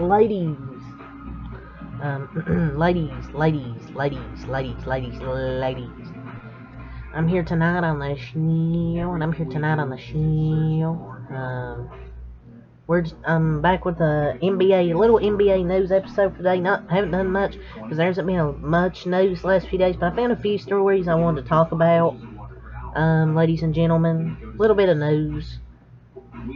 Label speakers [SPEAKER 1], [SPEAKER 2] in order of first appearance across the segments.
[SPEAKER 1] ladies, ladies. I'm here tonight on the show, and I'm here tonight on the show. I'm back with a little NBA news episode today. Haven't done much because there hasn't been much news the last few days, but I found a few stories I wanted to talk about. Ladies and gentlemen, a little bit of news.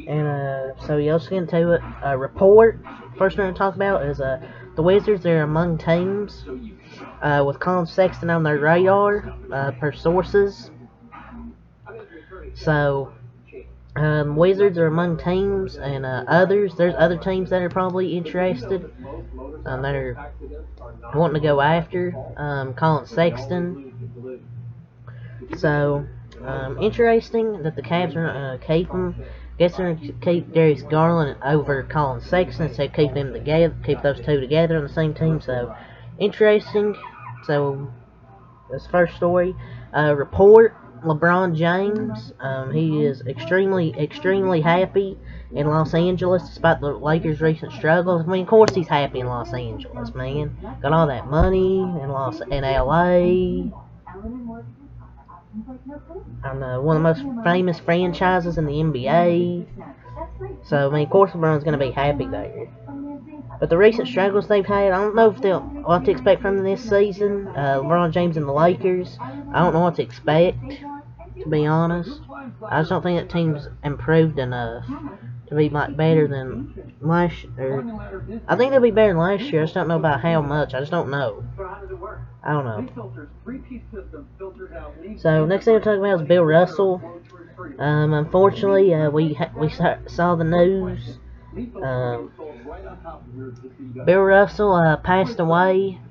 [SPEAKER 1] And so let's get into it. Report. First we're going to talk about is the Wizards are among teams with Colin Sexton on their radar per sources. So Wizards are among teams, and others. There's other teams that are probably interested. That are wanting to go after Colin Sexton. So interesting that the Cavs are keep him. Guess they're gonna keep Darius Garland over Colin Sexton, so keep them together, keep those two together on the same team. So interesting. So this first story, report. LeBron James, he is extremely happy in Los Angeles despite the Lakers' recent struggles. I mean, of course he's happy in Los Angeles, man. Got all that money in LA. And one of the most famous franchises in the NBA. So, I mean, of course LeBron's going to be happy there. But the recent struggles they've had, I don't know what to expect from them this season. LeBron James and the Lakers, I don't know what to expect, to be honest. I just don't think that team's improved enough to be better than last year. I think they'll be better than last year. I just don't know about how much. I just don't know. I don't know. So next thing we'll talk about is Bill Russell. Unfortunately, we saw the news. Bill Russell passed away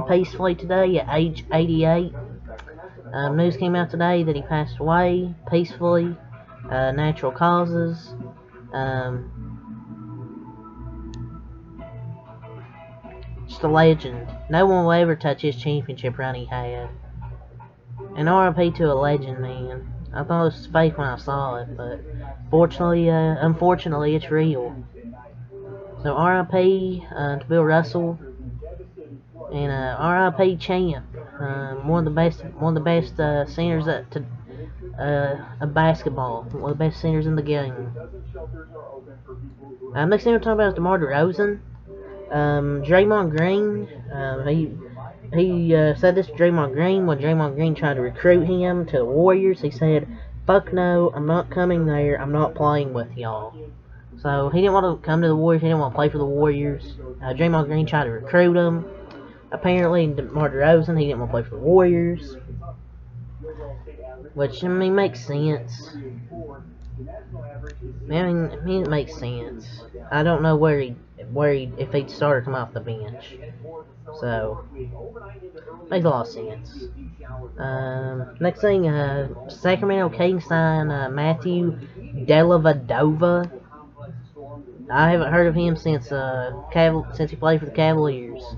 [SPEAKER 1] peacefully today at age 88. News came out today that he passed away peacefully, natural causes. Just a legend. No one will ever touch his championship run he had. And RIP to a legend, man. I thought it was fake when I saw it, but unfortunately, it's real. So RIP to Bill Russell, and RIP Champ, one of the best centers of basketball, one of the best centers in the game. Next thing we're talking about is DeMar DeRozan. Draymond Green, he said this to Draymond Green when Draymond Green tried to recruit him to the Warriors. He said, "Fuck no, I'm not coming there. I'm not playing with y'all." So he didn't want to come to the Warriors. He didn't want to play for the Warriors. Draymond Green tried to recruit him. Apparently, DeMar DeRozan, he didn't want to play for the Warriors, which I mean makes sense. I mean it makes sense. I don't know if he'd started him off the bench. So makes a lot of sense. Next thing, Sacramento Kings sign Matthew Dellavedova. I haven't heard of him since he played for the Cavaliers.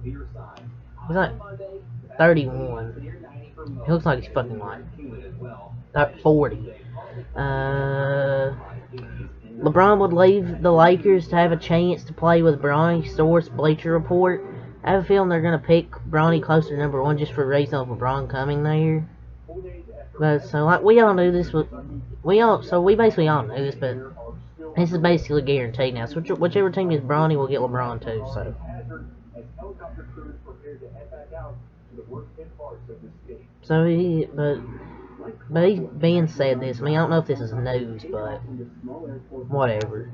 [SPEAKER 1] He's like 31. He looks like he's fucking like 40. LeBron would leave the Lakers to have a chance to play with Bronny, source Bleacher Report. I have a feeling they're going to pick Bronny closer to number 1 just for the reason of LeBron coming there. But so like we all knew this, we basically all knew this, but this is basically guaranteed now. So whichever team is Bronny will get LeBron too. But he's being said this. I mean, I don't know if this is news, but whatever.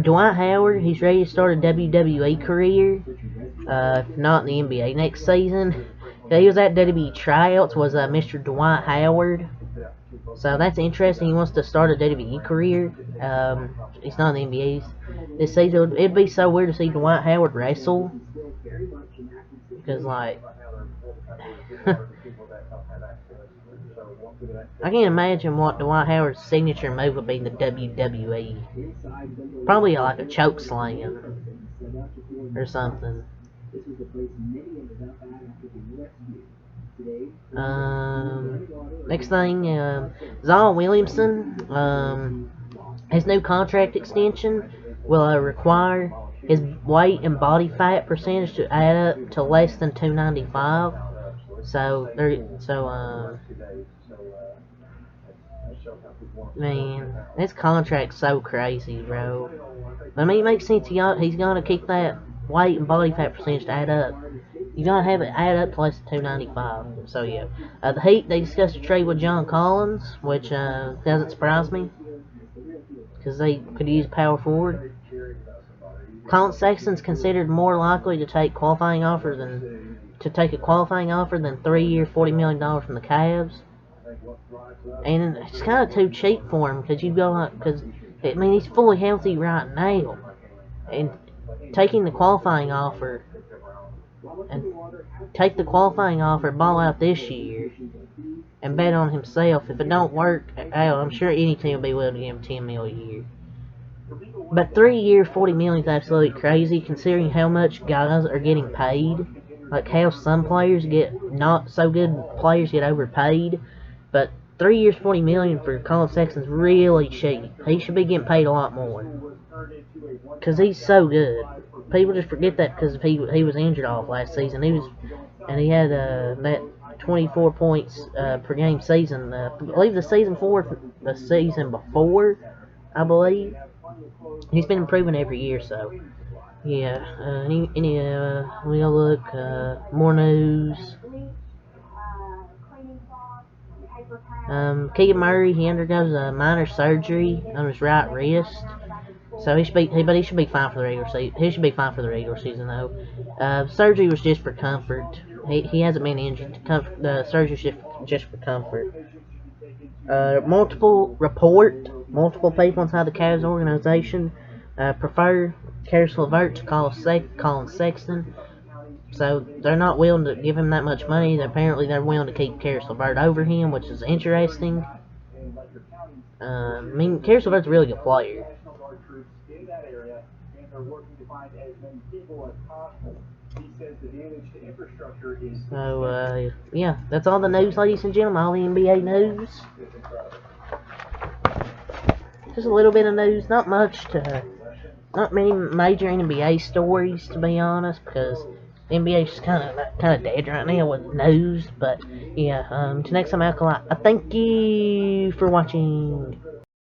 [SPEAKER 1] Dwight Howard, he's ready to start a WWE career. If not in the NBA next season. He was at WWE tryouts. Was Mr. Dwight Howard. So that's interesting. He wants to start a WWE career. He's not in the NBA this season. It'd be so weird to see Dwight Howard wrestle. Because, like, I can't imagine what Dwight Howard's signature move would be in the WWE. Probably like a choke slam or something. Next thing, Zion Williamson, his new contract extension will require his weight and body fat percentage to add up to less than 295. Man, this contract's so crazy, bro. I mean, it makes sense. He's gonna keep that weight and body fat percentage to add up. You're gonna have it add up to less than 295. So yeah, the Heat, they discussed a trade with John Collins, which doesn't surprise me because they could use power forward. Colin Sexton's considered more likely to take a qualifying offer than 3 year, $40 million from the Cavs. And it's kind of too cheap for him because I mean, he's fully healthy right now, and taking the qualifying offer and ball out this year, and bet on himself. If it don't work out, I'm sure any team will be willing to give him $10 million a year. But 3 year, $40 million is absolutely crazy considering how much guys are getting paid. Like how some players not so good players get overpaid, but 3 years, $40 million for Colin Sexton's really cheap. He should be getting paid a lot more because he's so good. People just forget that because he was injured off last season. He had that 24 points per game season. I believe the season before, I believe. He's been improving every year, so yeah. We'll look more news. Keegan Murray, he undergoes a minor surgery on his right wrist, so he should be fine for the regular season. He should be fine for the regular season though. Surgery was just for comfort. He hasn't been injured. The surgery was just for comfort. Multiple people inside the Cavs organization prefer Caris LeVert to Colin Sexton. So they're not willing to give him that much money. Apparently they're willing to keep Caris LeVert over him, which is interesting. I mean, Caris LeVert's a really good player. So, yeah, that's all the news, ladies and gentlemen, all the NBA news. Just a little bit of news, not many major NBA stories, to be honest, because the NBA is kind of dead right now with news. But yeah, till next time, I thank you for watching.